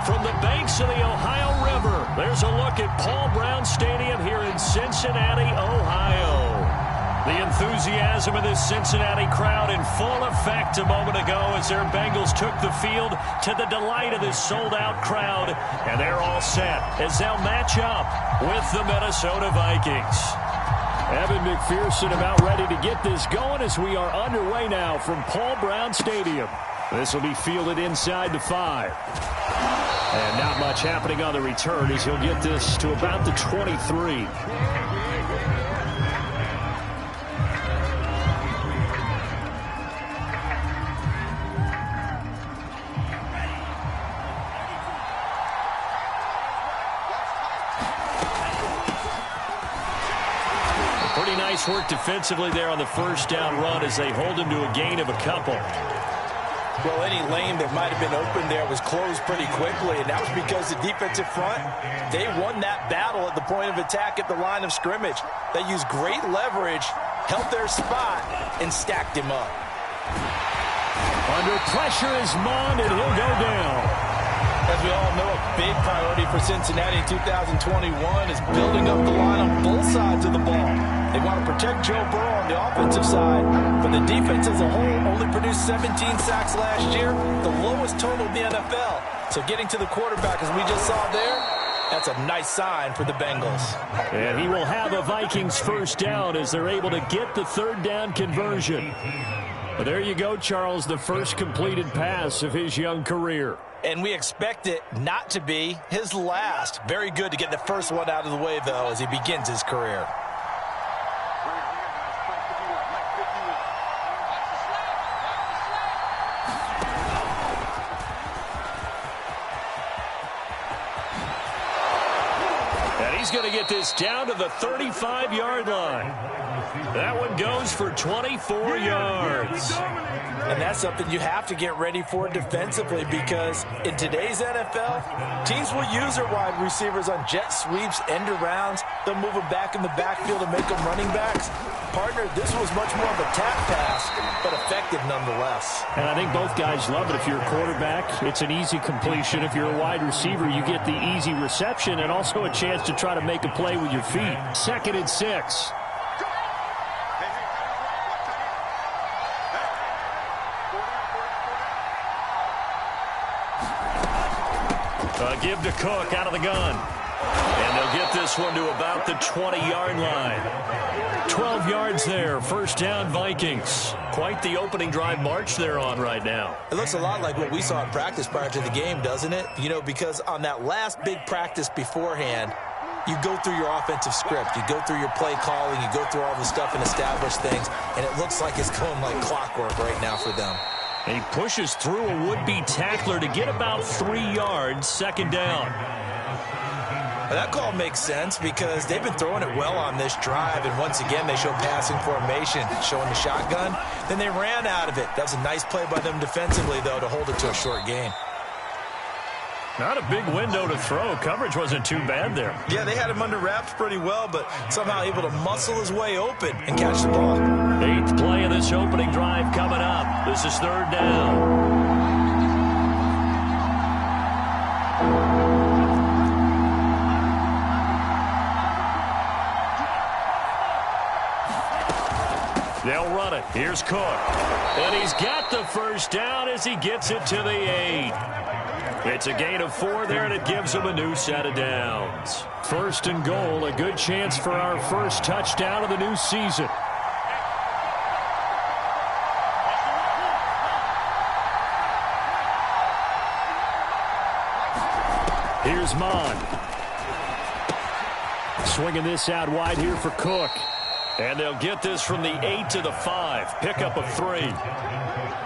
From the banks of the Ohio River, there's a look at Paul Brown Stadium here in Cincinnati, Ohio. The enthusiasm of this Cincinnati crowd in full effect a moment ago as their Bengals took the field to the delight of this sold-out crowd. And they're all set as they'll match up with the Minnesota Vikings. Evan McPherson about ready to get this going as we are underway now from Paul Brown Stadium. This will be fielded inside the 5. And not much happening on the return as he'll get this to about the 23. Pretty nice work defensively there on the first down run as they hold him to a gain of a couple. Well, any lane that might have been open there was closed pretty quickly, and that was because the defensive front, they won that battle at the point of attack at the line of scrimmage. They used great leverage, held their spot, and stacked him up. Under pressure is Mond, and he'll go down. As we all know, a big priority for Cincinnati in 2021 is building up the line on both sides of the ball. They want to protect Joe Burrow on the offensive side, but the defense as a whole only produced 17 sacks last year, the lowest total in the NFL. So getting to the quarterback, as we just saw there, that's a nice sign for the Bengals. And he will have a Vikings first down as they're able to get the third down conversion. But there you go, Charles, the first completed pass of his young career. And we expect it not to be his last. Very good to get the first one out of the way, though, as he begins his career. And he's going to get this down to the 35-yard line. That one goes for 24 yards. And that's something you have to get ready for defensively, because in today's NFL, teams will use their wide receivers on jet sweeps, end arounds. They'll move them back in the backfield and make them running backs. Partner, this was much more of a tap pass, but effective nonetheless. And I think both guys love it. If you're a quarterback, it's an easy completion. If you're a wide receiver, you get the easy reception and also a chance to try to make a play with your feet. 2nd and 6. Give to Cook out of the gun. And they'll get this one to about the 20-yard line. 12 yards there. First down, Vikings. Quite the opening drive march they're on right now. It looks a lot like what we saw in practice prior to the game, doesn't it? You know, because on that last big practice beforehand, you go through your offensive script. You go through your play calling. You go through all the stuff and establish things. And it looks like it's going like clockwork right now for them. And he pushes through a would-be tackler to get about 3 yards, 2nd down. Well, that call makes sense because they've been throwing it well on this drive, and once again they show passing formation, showing the shotgun. Then they ran out of it. That was a nice play by them defensively, though, to hold it to a short gain. Not a big window to throw. Coverage wasn't too bad there. Yeah, they had him under wraps pretty well, but somehow able to muscle his way open and catch the ball. 8th play of this opening drive coming up. This is 3rd down. They'll run it. Here's Cook. And he's got the first down as he gets it to the 8. It's a gain of 4 there, and it gives him a new set of downs. 1st and goal, a good chance for our first touchdown of the new season. Here's Mond. Swinging this out wide here for Cook. And they'll get this from the 8 to the 5. Pickup of 3.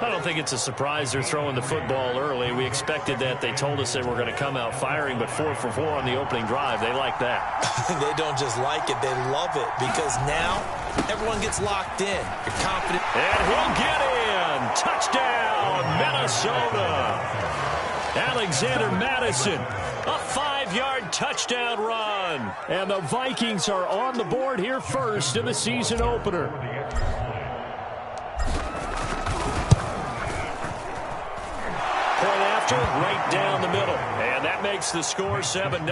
I don't think it's a surprise they're throwing the football early. We expected that. They told us they were going to come out firing, but 4 for 4 on the opening drive. They like that. They don't just like it. They love it because now everyone gets locked in. You're confident. And he'll get in. Touchdown, Minnesota. Alexander Madison, a 5-yard touchdown run. And the Vikings are on the board here first in the season opener. Point monster right down the middle. And that makes the score 7-0.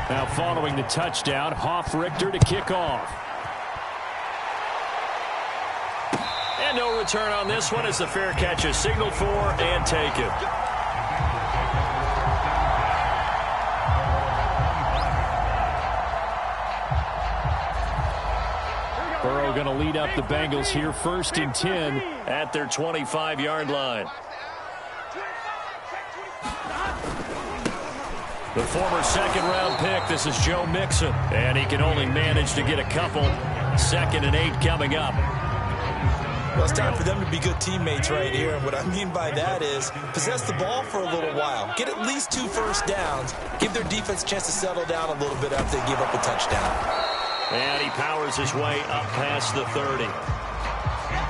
Now following the touchdown, Richter to kick off. And no return on this one as the fair catch is signaled for and taken. Burrow going to lead up the Bengals here, 1st and 10 at their 25-yard line. The former second-round pick, this is Joe Mixon, and he can only manage to get a couple. 2nd and 8 coming up. Well, it's time for them to be good teammates right here, and what I mean by that is possess the ball for a little while. Get at least 2 first downs. Give their defense a chance to settle down a little bit after they give up a touchdown. And he powers his way up past the 30.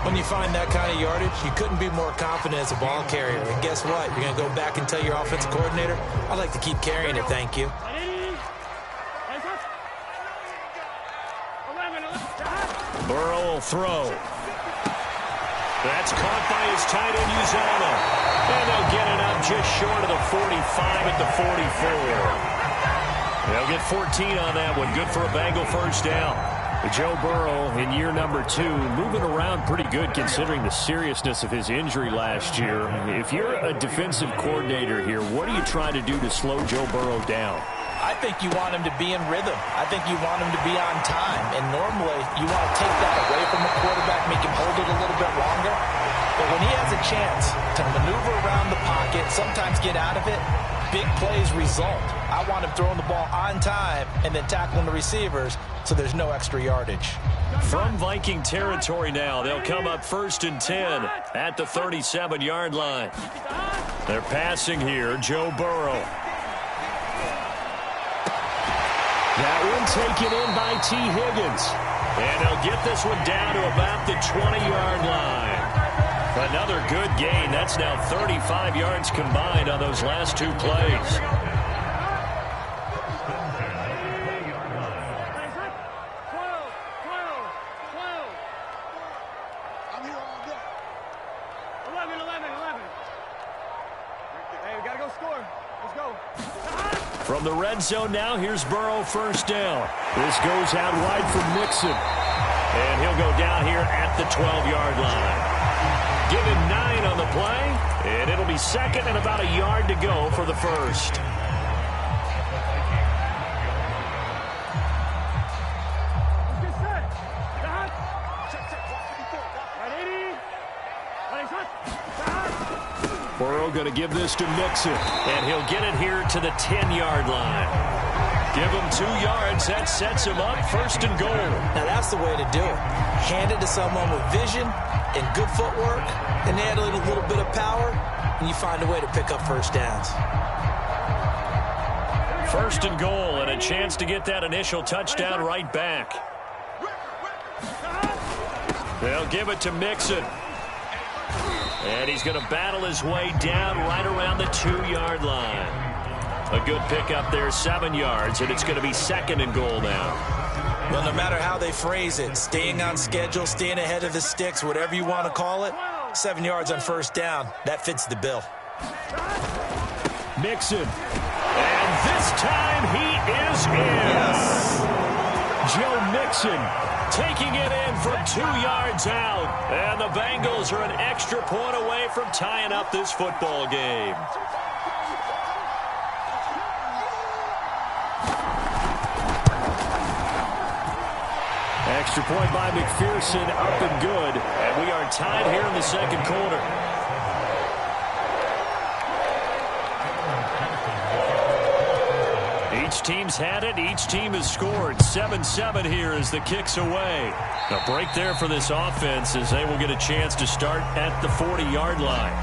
When you find that kind of yardage, you couldn't be more confident as a ball carrier. And guess what? You're going to go back and tell your offensive coordinator, I'd like to keep carrying it, thank you. Burrow will throw. That's caught by his tight end, Uzama. And they'll get it up just short of the 45 at the 44. They'll get 14 on that one. Good for a Bengal first down. Joe Burrow in year number 2, moving around pretty good considering the seriousness of his injury last year. If you're a defensive coordinator here, what are you trying to do to slow Joe Burrow down? I think you want him to be in rhythm. I think you want him to be on time. And normally, you want to take that away from the quarterback, make him hold it a little bit longer. But when he has a chance to maneuver around the pocket, sometimes get out of it, big plays result. I want him throwing the ball on time and then tackling the receivers so there's no extra yardage. From Viking territory now, they'll come up 1st and 10 at the 37-yard line. They're passing here, Joe Burrow. That one taken in by T. Higgins. And they'll get this one down to about the 20-yard line. Another good gain. That's now 35 yards combined on those last 2 plays. From the red zone now, here's Burrow, 1st down. This goes out wide for Mixon. And he'll go down here at the 12-yard line. Give him 9 on the play, and it'll be 2nd and about a yard to go for the 1st. Burrow going to give this to Mixon, and he'll get it here to the 10-yard line. Give him 2 yards. That sets him up 1st and goal. Now, that's the way to do it. Hand it to someone with vision and good footwork, and add a little bit of power, and you find a way to pick up first downs. 1st and goal, and a chance to get that initial touchdown right back. They'll give it to Mixon. And he's going to battle his way down right around the 2-yard line. A good pickup there, 7 yards, and it's going to be 2nd and goal now. Well, no matter how they phrase it, staying on schedule, staying ahead of the sticks, whatever you want to call it, 7 yards on 1st down, that fits the bill. Mixon. And this time he is in. Yes. Joe Mixon taking it in from 2 yards out. And the Bengals are an extra point away from tying up this football game. Extra point by McPherson, up and good. And we are tied here in the 2nd quarter. Each team's had it. Each team has scored. 7-7 here as the kick's away. A break there for this offense as they will get a chance to start at the 40-yard line.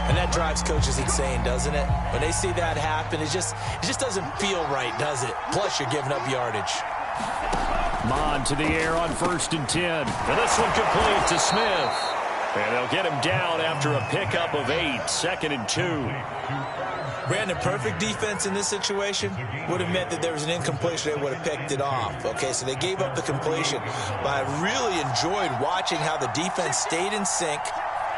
And that drives coaches insane, doesn't it? When they see that happen, it just doesn't feel right, does it? Plus, you're giving up yardage. Mond to the air on 1st and 10. And this one complete to Smith. And they'll get him down after a pickup of 8. 2nd and 2. Brandon, perfect defense in this situation would have meant that there was an incompletion. They would have picked it off. Okay, so they gave up the completion. But I really enjoyed watching how the defense stayed in sync,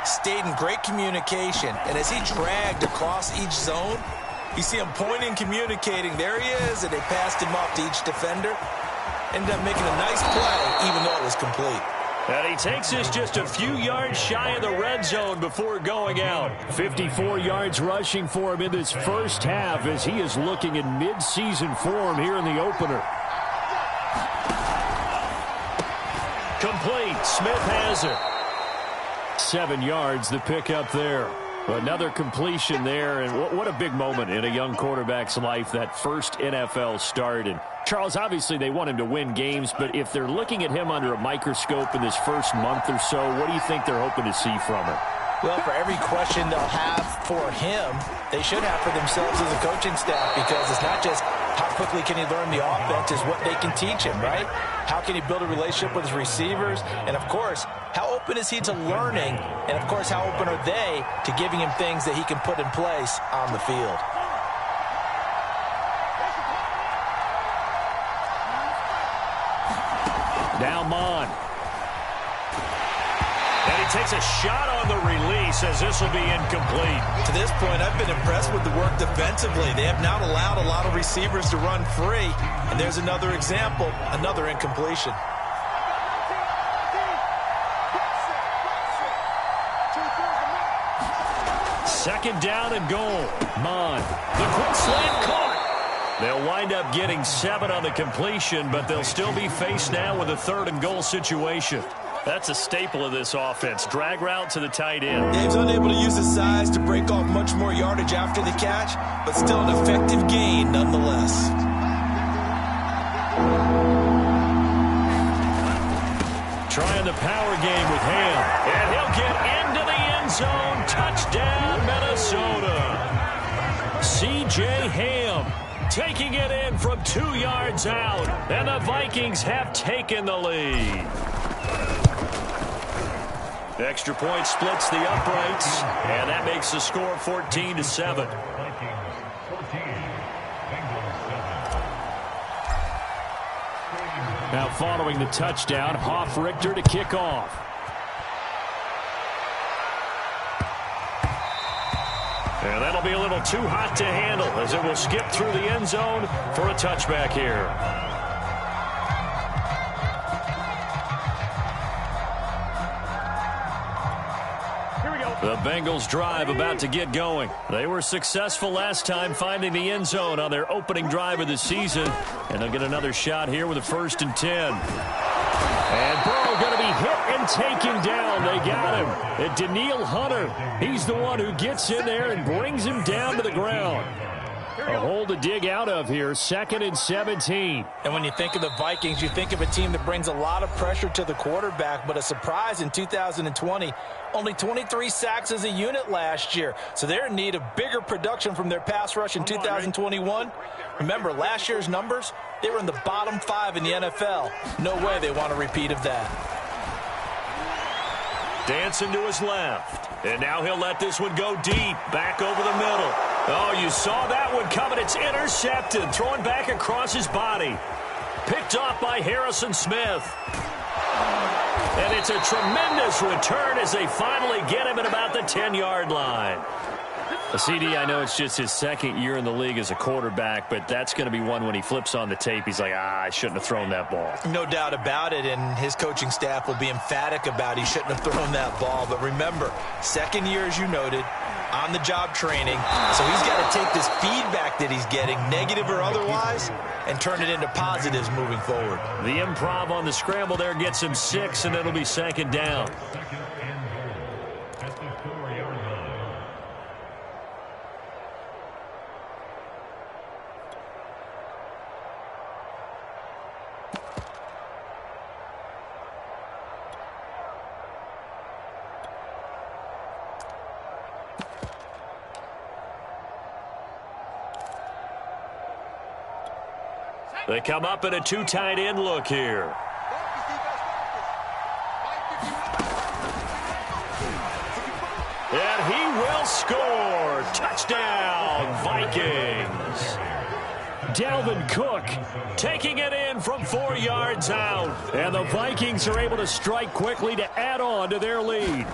stayed in great communication. And as he dragged across each zone, you see him pointing, communicating. There he is, and they passed him off to each defender. Ended up making a nice play, even though it was complete. And he takes us just a few yards shy of the red zone before going out. 54 yards rushing for him in this first half as he is looking in mid-season form here in the opener. Complete. Smith has it. 7 yards, the pickup there. Another completion there, and what a big moment in a young quarterback's life, that first NFL start. And Charles, obviously they want him to win games, but if they're looking at him under a microscope in this first month or so, what do you think they're hoping to see from him? Well, for every question they'll have for him, they should have for themselves as a coaching staff, because it's not just how quickly can he learn the offense, it's what they can teach him, right? How can he build a relationship with his receivers? And, of course, how open is he to learning? And, of course, how open are they to giving him things that he can put in place on the field? Now Mond. And he takes a shot on the release as this will be incomplete. To this point, I've been impressed with the work defensively. They have not allowed a lot of receivers to run free. And there's another example, another incompletion. Second down and goal. Mond. The quick slant caught. They'll wind up getting 7 on the completion, but they'll still be faced now with a 3rd and goal situation. That's a staple of this offense. Drag route to the tight end. Dave's unable to use his size to break off much more yardage after the catch, but still an effective gain nonetheless. Trying the power game with Ham. And he'll get into the end zone. Touchdown, Minnesota. C.J. Ham taking it in from 2 yards out. And the Vikings have taken the lead. The extra point splits the uprights, and that makes the score 14-7. Now following the touchdown, Hoff-Richter to kick off. And that'll be a little too hot to handle as it will skip through the end zone for a touchback here. The Bengals drive about to get going. They were successful last time finding the end zone on their opening drive of the season. And they'll get another shot here with a 1st and 10. And Burrow going to be hit and taken down. They got him. And Danielle Hunter, he's the one who gets in there and brings him down to the ground. A hole to dig out of here, 2nd and 17. And when you think of the Vikings, you think of a team that brings a lot of pressure to the quarterback, but a surprise in 2020, only 23 sacks as a unit last year. So they're in need of bigger production from their pass rush in 2021. Remember, last year's numbers, they were in the bottom 5 in the NFL. No way they want a repeat of that. Dancing to his left. And now he'll let this one go deep, back over the middle. Oh, you saw that one coming. It's intercepted, thrown back across his body. Picked off by Harrison Smith. And it's a tremendous return as they finally get him at about the 10-yard line. CD, I know it's just his 2nd year in the league as a quarterback, but that's going to be one when he flips on the tape, he's like, I shouldn't have thrown that ball. No doubt about it, and his coaching staff will be emphatic about he shouldn't have thrown that ball. But remember, 2nd year, as you noted, on-the-job training. So he's got to take this feedback that he's getting, negative or otherwise, and turn it into positives moving forward. The improv on the scramble there gets him 6, and it'll be 2nd down. They come up in a 2 tight end look here. And he will score. Touchdown, Vikings. Dalvin Cook taking it in from 4 yards out. And the Vikings are able to strike quickly to add on to their lead.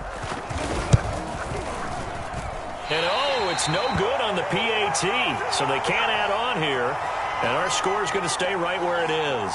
And oh, it's no good on the PAT, so they can't add on here. And our score is going to stay right where it is.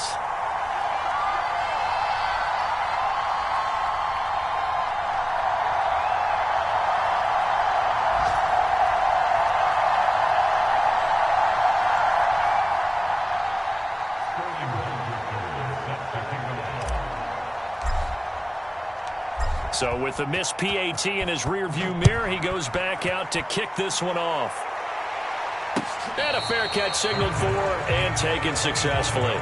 So with the missed PAT in his rearview mirror, he goes back out to kick this one off. And a fair catch signaled for and taken successfully.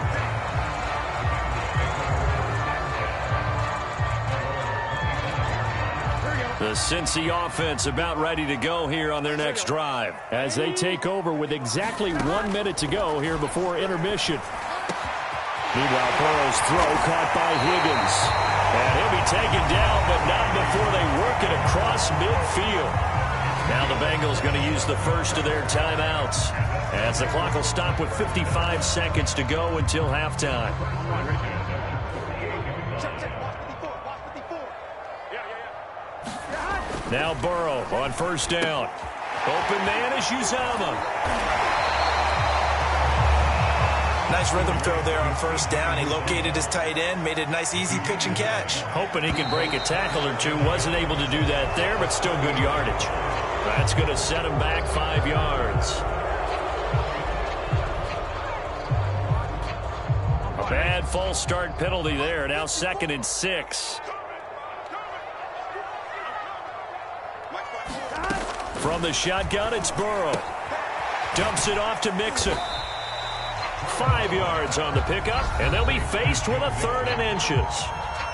The Cincy offense about ready to go here on their next drive as they take over with exactly 1 minute to go here before intermission. Meanwhile, Burrow's throw caught by Higgins. And he'll be taken down, but not before they work it across midfield. Now the Bengals going to use the first of their timeouts as the clock will stop with 55 seconds to go until halftime. Now Burrow on first down. Open man is Uzomah. Nice rhythm throw there on first down. He located his tight end, made a nice easy pitch and catch. Hoping he could break a tackle or two. Wasn't able to do that there, but still good yardage. That's going to set him back 5 yards. A bad false start penalty there. Now 2nd and 6. From the shotgun, it's Burrow. Dumps it off to Mixon. 5 yards on the pickup, and they'll be faced with a 3rd and inches.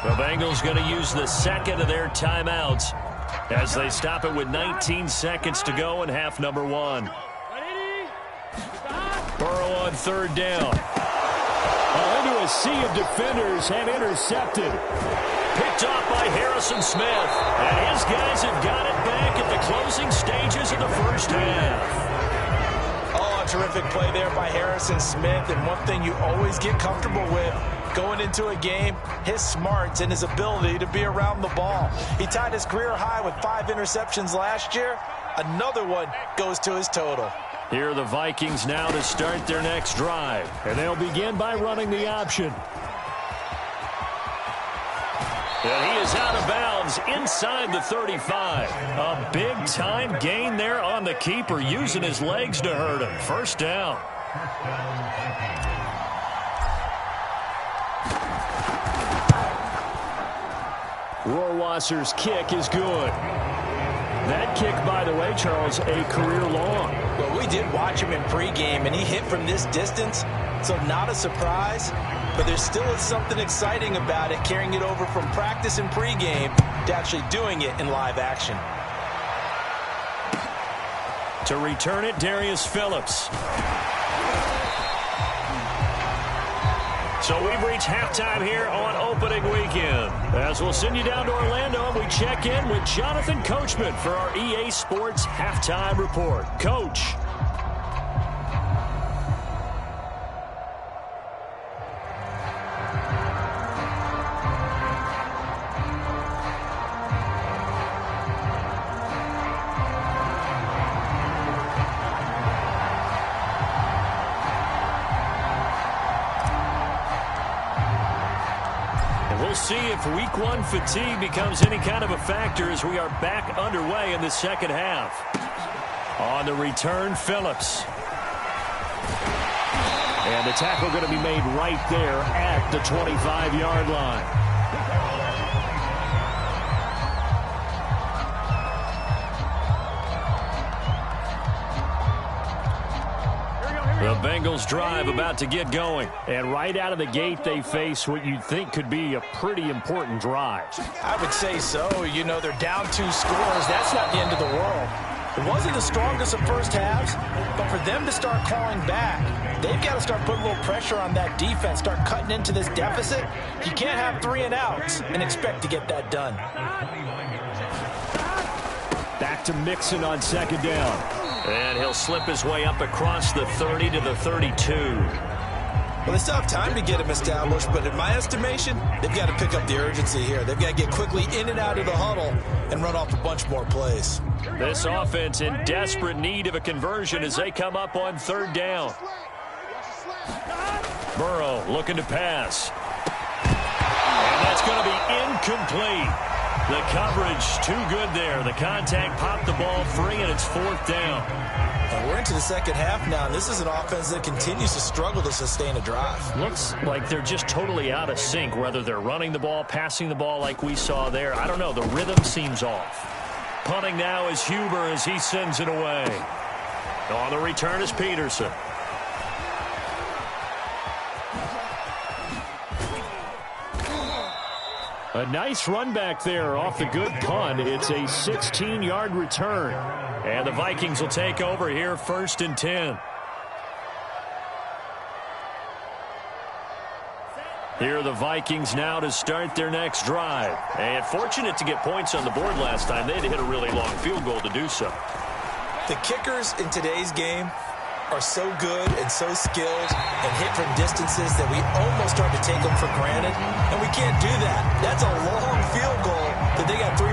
The Bengals going to use the second of their timeouts as they stop it with 19 seconds to go in half number 1. Burrow on 3rd down. Into a sea of defenders and intercepted. Picked off by Harrison Smith. And his guys have got it back at the closing stages of the first half. Terrific play there by Harrison Smith, and one thing you always get comfortable with going into a game, his smarts and his ability to be around the ball. He tied his career high with 5 interceptions last year. Another one goes to his total. Here are the Vikings now to start their next drive, and they'll begin by running the option. And he is out of bounds inside the 35. A big-time gain there on the keeper, using his legs to hurt him. First down. Rohrwasser's kick is good. That kick, by the way, Charles, a career long. Well, we did watch him in pregame, and he hit from this distance, so not a surprise. But there still is something exciting about it, carrying it over from practice and pregame to actually doing it in live action. To return it, Darius Phillips. So we've reached halftime here on opening weekend. As we'll send you down to Orlando, and we check in with Jonathan Coachman for our EA Sports Halftime Report. Coach. We'll see if week 1 fatigue becomes any kind of a factor as we are back underway in the second half. On the return, Phillips. And the tackle going to be made right there at the 25-yard line. The Bengals drive about to get going. And right out of the gate, they face what you'd think could be a pretty important drive. I would say so. You know, they're down 2 scores. That's not the end of the world. It wasn't the strongest of first halves, but for them to start clawing back, they've got to start putting a little pressure on that defense, start cutting into this deficit. You can't have 3 and outs and expect to get that done. Back back to Mixon on second down. And he'll slip his way up across the 30 to the 32. Well, they still have time to get him established, but in my estimation, they've got to pick up the urgency here. They've got to get quickly in and out of the huddle and run off a bunch more plays. This offense in desperate need of a conversion as they come up on third down. Burrow looking to pass. And that's going to be incomplete. The coverage too good there. The contact popped the ball free, and it's fourth down. And we're into the second half now, and this is an offense that continues to struggle to sustain a drive. Looks like they're just totally out of sync, whether they're running the ball, passing the ball like we saw there. I don't know. The rhythm seems off. Punting now is Huber as he sends it away. On the return is Peterson. A nice run back there off the good punt. It's a 16-yard return. And the Vikings will take over here, 1st and 10. Here are the Vikings now to start their next drive. And fortunate to get points on the board last time. They had to hit a really long field goal to do so. The kickers in today's game are so good and so skilled and hit from distances that we almost start to take them for granted. And we can't do that. That's a long field goal that they got 3.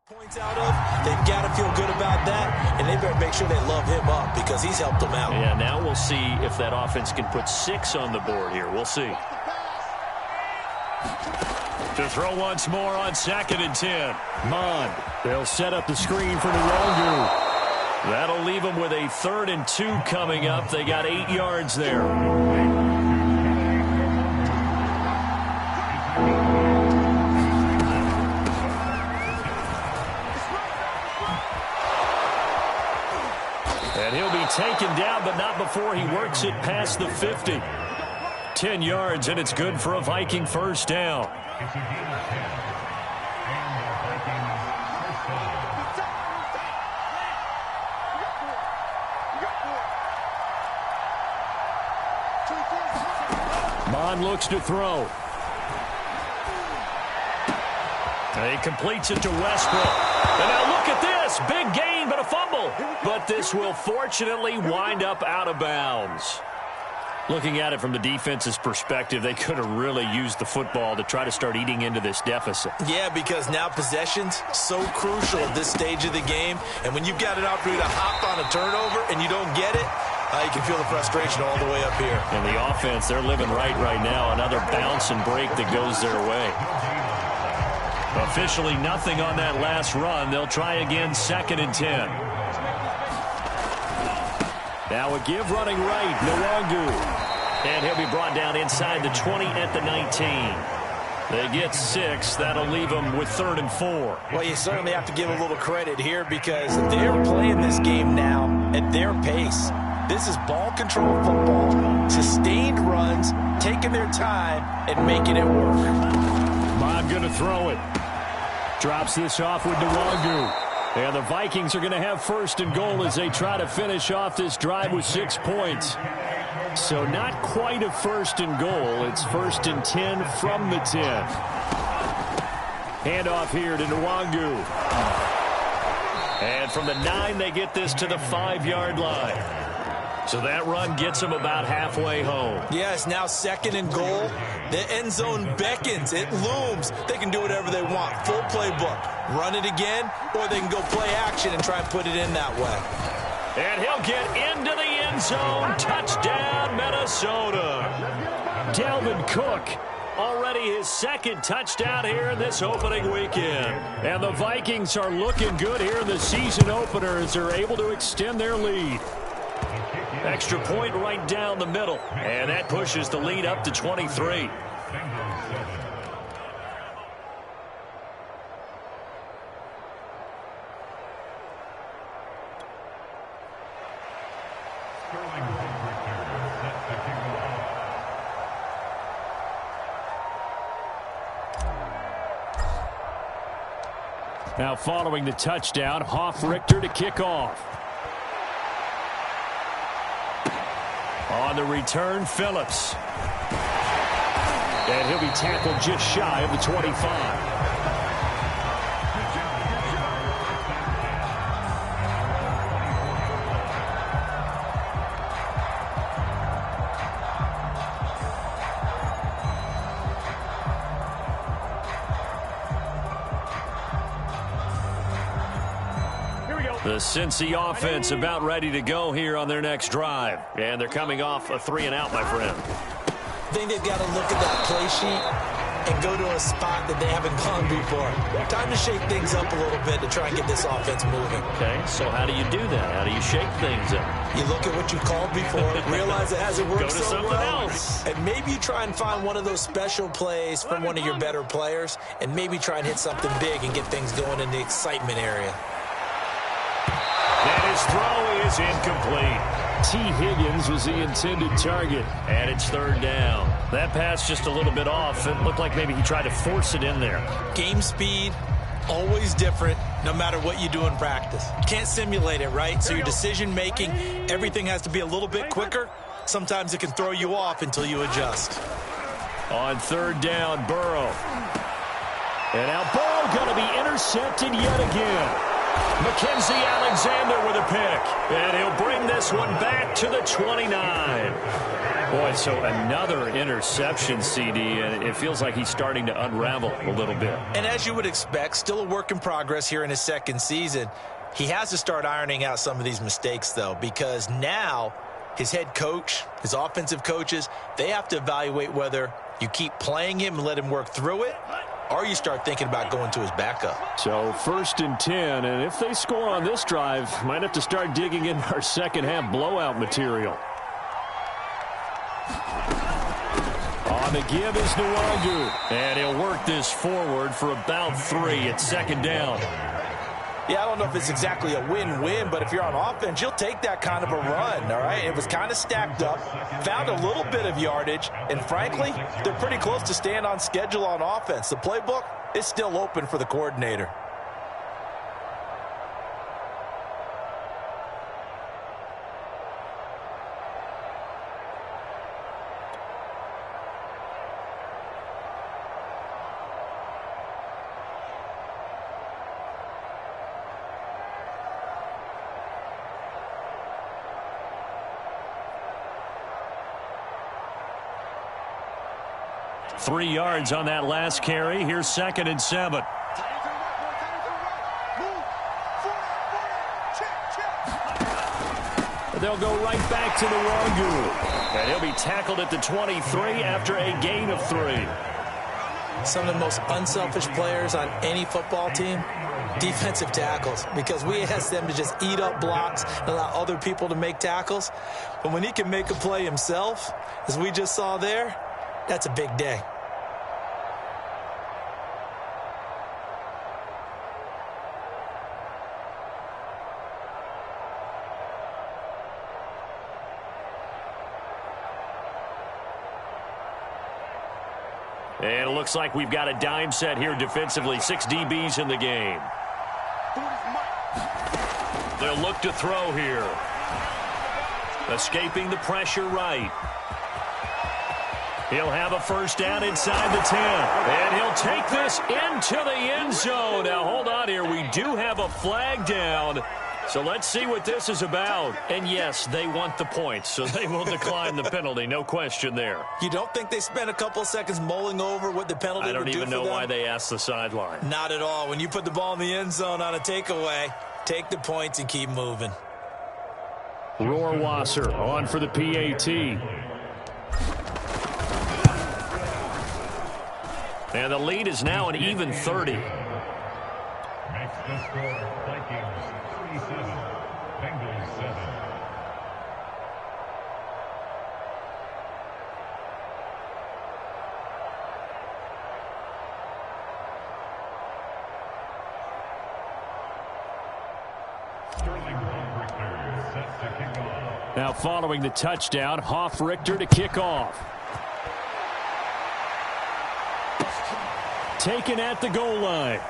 Points out of, they've got to feel good about that, and they better make sure they love him up because he's helped them out. Yeah, now we'll see if that offense can put 6 on the board here. We'll see. To throw once more on 2nd and 10. Mond. They'll set up the screen for Nwangwu. That'll leave them with a 3rd and 2 coming up. They got 8 yards there. And he'll be taken down, but not before he works it past the 50. 10 yards, and it's good for a Viking first down. Mond looks to throw. He completes it to Westbrook. And now look at this. Big gain, but a fumble. But this will fortunately wind up out of bounds. Looking at it from the defense's perspective, they could have really used the football to try to start eating into this deficit. Yeah, because now possession's so crucial at this stage of the game. And when you've got an opportunity to hop on a turnover and you don't get it, you can feel the frustration all the way up here. And the offense, they're living right now. Another bounce and break that goes their way. Officially nothing on that last run. They'll try again, 2nd and 10. Now a give running right, Nwangwu. And he'll be brought down inside the 20 at the 19. They get 6. That'll leave them with 3rd and 4. Well, you certainly have to give a little credit here because they're playing this game now at their pace. This is ball control football, sustained runs, taking their time and making it work. Mond going to throw it. Drops this off with Nwangwu. And the Vikings are going to have 1st and goal as they try to finish off this drive with 6 points. So not quite a 1st and goal. It's 1st and 10 from the 10. Handoff here to Nwangwu. And from the 9, they get this to the 5-yard line. So that run gets them about halfway home. Yeah, it's now 2nd and goal. The end zone beckons. It looms. They can do whatever they want. Full playbook. Run it again, or they can go play action and try and put it in that way. And he'll get into the end zone. Touchdown, Minnesota. D.Cook already his second touchdown here in this opening weekend. And the Vikings are looking good here in the season opener as they're able to extend their lead. Extra point right down the middle, and that pushes the lead up to 23. Now following the touchdown, Richter to kick off. On the return, Phillips. And he'll be tackled just shy of the 25. The Cincy offense about ready to go here on their next drive. And they're coming off a 3-and-out, my friend. I think they've got to look at that play sheet and go to a spot that they haven't gone before. Time to shake things up a little bit to try and get this offense moving. Okay, so how do you do that? How do you shake things up? You look at what you called before, realize it hasn't worked so well. Else. And maybe you try and find one of those special plays from one of your better players, and maybe try and hit something big and get things going in the excitement area. And his throw is incomplete. T. Higgins was the intended target. And it's third down. That pass just a little bit off. It looked like maybe he tried to force it in there. Game speed, always different, no matter what you do in practice. You can't simulate it, right? So your decision-making, everything has to be a little bit quicker. Sometimes it can throw you off until you adjust. On third down, Burrow. And now Burrow going to be intercepted yet again. M.Alexander with a pick. And he'll bring this one back to the 29. Boy, so another interception, CD, and it feels like he's starting to unravel a little bit. And as you would expect, still a work in progress here in his second season. He has to start ironing out some of these mistakes, though, because now his head coach, his offensive coaches, they have to evaluate whether you keep playing him and let him work through it, or you start thinking about going to his backup. So 1st and 10, and if they score on this drive, might have to start digging in our second-half blowout material. On the give is Nwangwu, and he'll work this forward for about 3 at second down. Yeah, I don't know if it's exactly a win-win, but if you're on offense, you'll take that kind of a run, all right? It was kind of stacked up, found a little bit of yardage, and frankly, they're pretty close to staying on schedule on offense. The playbook is still open for the coordinator. Three yards on that last carry. Here's 2nd and 7. They'll go right back to Nwangwu. And he'll be tackled at the 23 after a gain of 3. Some of the most unselfish players on any football team, defensive tackles, because we ask them to just eat up blocks and allow other people to make tackles. But when he can make a play himself, as we just saw there, that's a big day. And it looks like we've got a dime set here defensively. 6 DBs in the game. They'll look to throw here. Escaping the pressure right. He'll have a first down inside the 10. And he'll take this into the end zone. Now, hold on here. We do have a flag down. So let's see what this is about. And, yes, they want the points, so they will decline the penalty. No question there. You don't think they spent a couple of seconds mulling over what the penalty would do for them? I don't even know why they asked the sideline. Not at all. When you put the ball in the end zone on a takeaway, take the points and keep moving. Rohrwasser on for the PAT. And the lead is now an even 30. Makes the score Vikings 37, Bengals 7. Now following the touchdown, Richter to kick off. Taken at the goal line.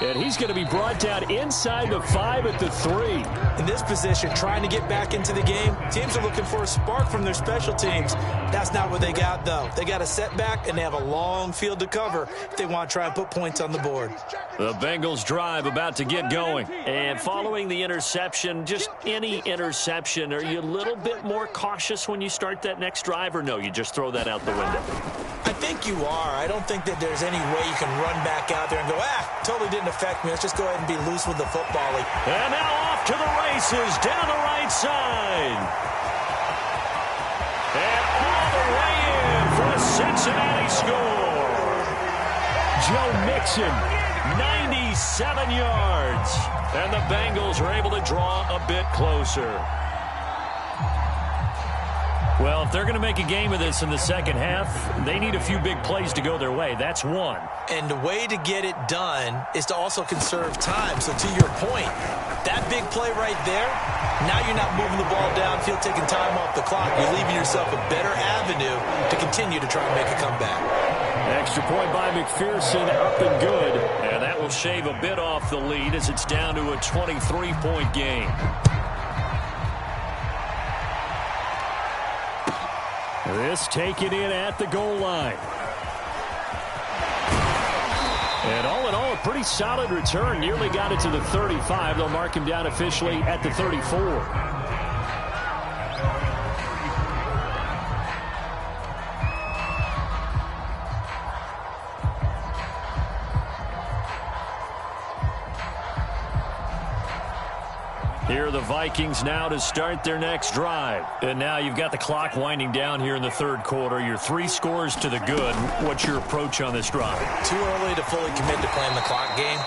And he's going to be brought down inside the 5 at the 3. In this position, trying to get back into the game, teams are looking for a spark from their special teams. That's not what they got, though. They got a setback, and they have a long field to cover if they want to try and put points on the board. The Bengals drive about to get going. And following the interception, just any interception, are you a little bit more cautious when you start that next drive, or no, you just throw that out the window? I think you are. I don't think that there's any way you can run back out there and go, totally didn't affect me. Let's just go ahead and be loose with the football. And now off to the races down the right side. And all the way in for a Cincinnati score. Joe Mixon, 97 yards. And the Bengals are able to draw a bit closer. Well, if they're going to make a game of this in the second half, they need a few big plays to go their way. That's one. And the way to get it done is to also conserve time. So to your point, that big play right there, now you're not moving the ball downfield, taking time off the clock. You're leaving yourself a better avenue to continue to try and make a comeback. Extra point by McPherson, up and good. And that will shave a bit off the lead as it's down to a 23-point game. This taken in at the goal line. And all in all, a pretty solid return. Nearly got it to the 35. They'll mark him down officially at the 34. Here are the Vikings now to start their next drive. And now you've got the clock winding down here in the third quarter. Your 3 scores to the good. What's your approach on this drive? Too early to fully commit to playing the clock game.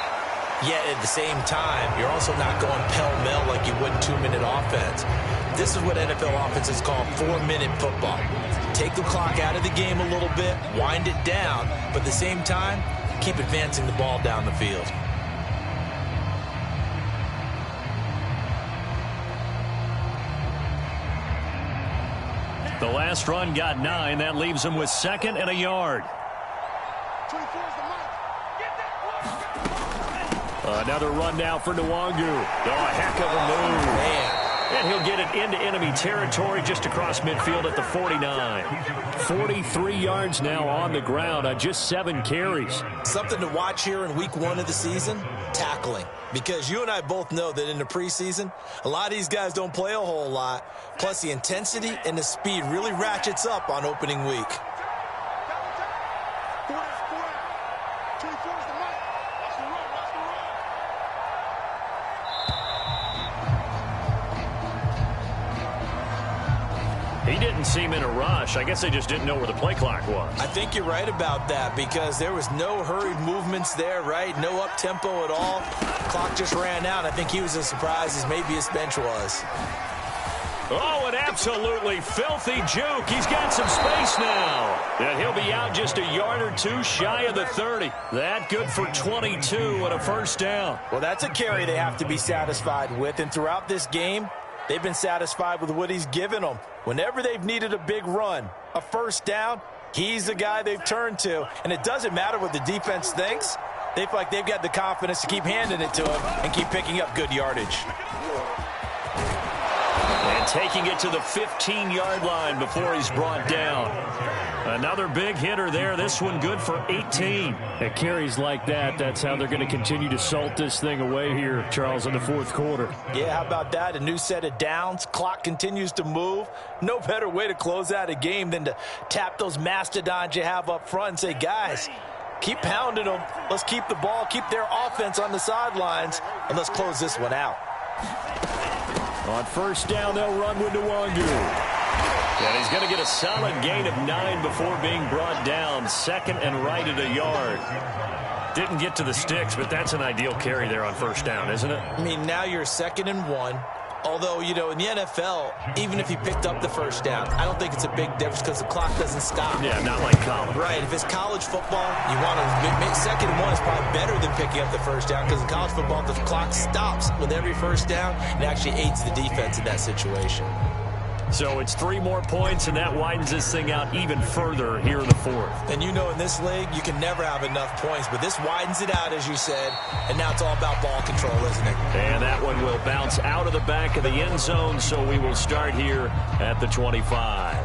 Yet at the same time, you're also not going pell-mell like you would in 2-minute offense. This is what NFL offenses call 4-minute football. Take the clock out of the game a little bit, wind it down, but at the same time, keep advancing the ball down the field. The last run got 9. That leaves him with 2nd and a yard. Another run now for Nwangwu. Oh, a heck of a move. Man. And he'll get it into enemy territory just across midfield at the 49. 43 yards now on the ground on just 7 carries. Something to watch here in week 1 of the season, tackling. Because you and I both know that in the preseason, a lot of these guys don't play a whole lot. Plus, the intensity and the speed really ratchets up on opening week. He didn't seem in a rush. I guess they just didn't know where the play clock was. I think you're right about that because there was no hurried movements there, right? No up-tempo at all. Clock just ran out. I think he was as surprised as maybe his bench was. Oh, an absolutely filthy juke. He's got some space now. And he'll be out just a yard or 2 shy of the 30. That good for 22 and a first down. Well, that's a carry they have to be satisfied with. And throughout this game, they've been satisfied with what he's given them. Whenever they've needed a big run, a first down, he's the guy they've turned to. And it doesn't matter what the defense thinks. They feel like they've got the confidence to keep handing it to him and keep picking up good yardage. And taking it to the 15-yard line before he's brought down. Another big hitter there. This one good for 18. At carries like that, that's how they're going to continue to salt this thing away here, Charles, in the fourth quarter. Yeah, how about that? A new set of downs. Clock continues to move. No better way to close out a game than to tap those mastodons you have up front and say, guys, keep pounding them. Let's keep the ball, keep their offense on the sidelines, and let's close this one out. On first down, they'll run with Nwangwu. And he's going to get a solid gain of 9 before being brought down. Second and right at a yard. Didn't get to the sticks, but that's an ideal carry there on first down, isn't it? I mean, now you're 2nd and 1. Although, you know, in the NFL, even if he picked up the first down, I don't think it's a big difference because the clock doesn't stop. Yeah, not like college. Right. If it's college football, you want to make 2nd and 1 is probably better than picking up the first down because in college football, the clock stops with every first down and actually aids the defense in that situation. So it's 3 more points, and that widens this thing out even further here in the 4th. And you know in this league, you can never have enough points, but this widens it out, as you said, and now it's all about ball control, isn't it? And that one will bounce out of the back of the end zone, so we will start here at the 25.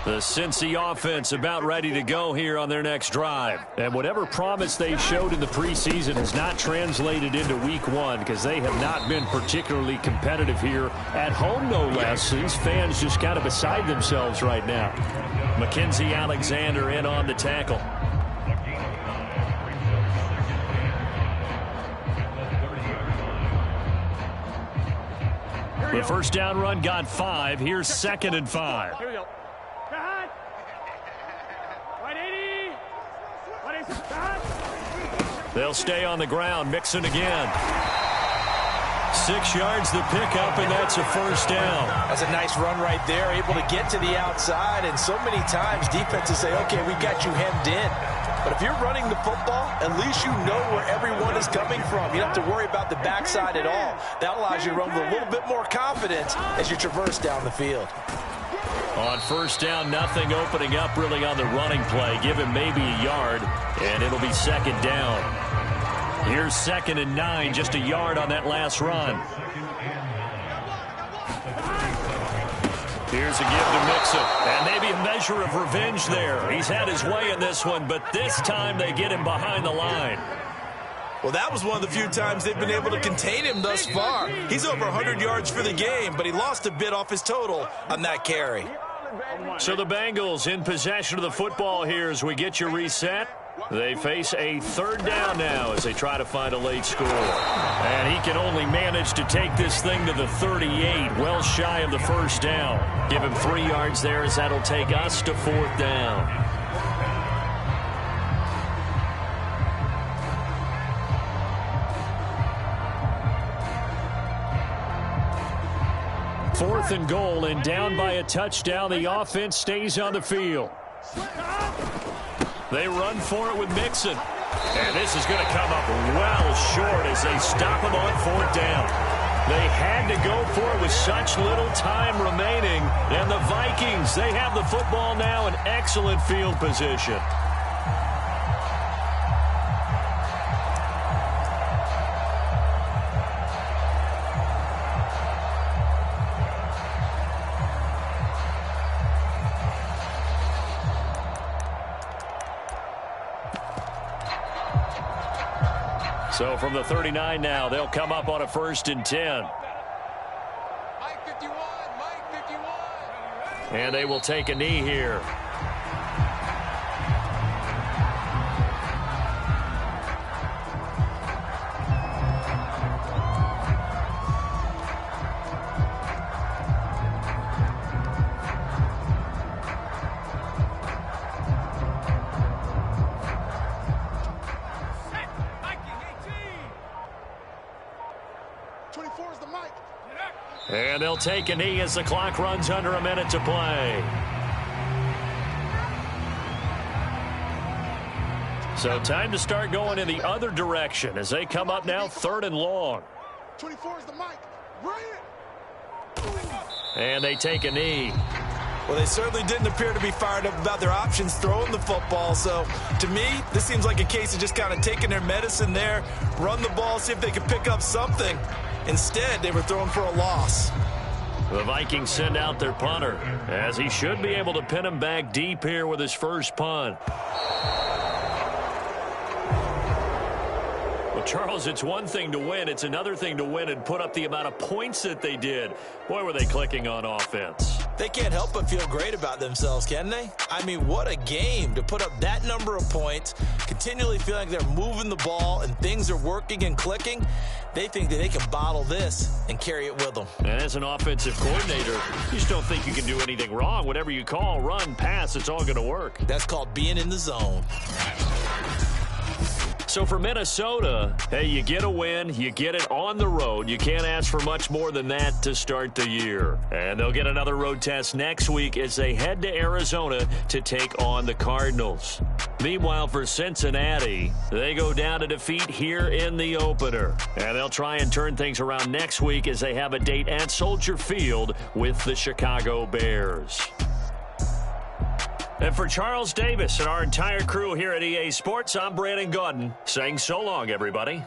The Cincy offense about ready to go here on their next drive. And whatever promise they showed in the preseason has not translated into week 1 because they have not been particularly competitive here at home, no less. These fans just kind of beside themselves right now. M.Alexander in on the tackle. The first down run got 5. Here's 2nd and 5. Here we go. They'll stay on the ground. Mixon again. 6 yards the pickup, and that's a first down. That's a nice run right there, able to get to the outside. And so many times defenses say, okay, we got you hemmed in. But if you're running the football, at least you know where everyone is coming from. You don't have to worry about the backside at all. That allows you to run with a little bit more confidence as you traverse down the field. On first down, nothing opening up really on the running play. Give him maybe a yard, and it'll be 2nd down. Here's 2nd and 9, just a yard on that last run. Here's a give to Mixon, and maybe a measure of revenge there. He's had his way in this one, but this time they get him behind the line. Well, that was one of the few times they've been able to contain him thus far. He's over 100 yards for the game, but he lost a bit off his total on that carry. So the Bengals in possession of the football here as we get you reset. They face a 3rd down now as they try to find a late score. And he can only manage to take this thing to the 38, well shy of the first down. Give him 3 yards there as that'll take us to 4th down. Fourth and goal, and down by a touchdown. The offense stays on the field. They run for it with Mixon. And this is going to come up well short as they stop him on 4th down. They had to go for it with such little time remaining. And the Vikings, they have the football now in excellent field position. So from the 39 now, they'll come up on a 1st and 10. Mike 51, Mike 51. And they will take a knee here. And they'll take a knee as the clock runs under a minute to play. So time to start going in the other direction as they come up now 3rd and long. 24 is the mic. Ryan. And they take a knee. Well, they certainly didn't appear to be fired up about their options throwing the football. So, to me, this seems like a case of just kind of taking their medicine there, run the ball, see if they could pick up something. Instead, they were throwing for a loss. The Vikings send out their punter, as he should be able to pin him back deep here with his first punt. Well, Charles, it's one thing to win. It's another thing to win and put up the amount of points that they did. Boy, were they clicking on offense. They can't help but feel great about themselves, can they? I mean, what a game to put up that number of points, continually feeling like they're moving the ball and things are working and clicking. They think that they can bottle this and carry it with them. And as an offensive coordinator, you just don't think you can do anything wrong. Whatever you call, run, pass, it's all going to work. That's called being in the zone. So for Minnesota, hey, you get a win, you get it on the road. You can't ask for much more than that to start the year. And they'll get another road test next week as they head to Arizona to take on the Cardinals. Meanwhile, for Cincinnati, they go down to defeat here in the opener. And they'll try and turn things around next week as they have a date at Soldier Field with the Chicago Bears. And for Charles Davis and our entire crew here at EA Sports, I'm Brandon Gaudin saying so long, everybody.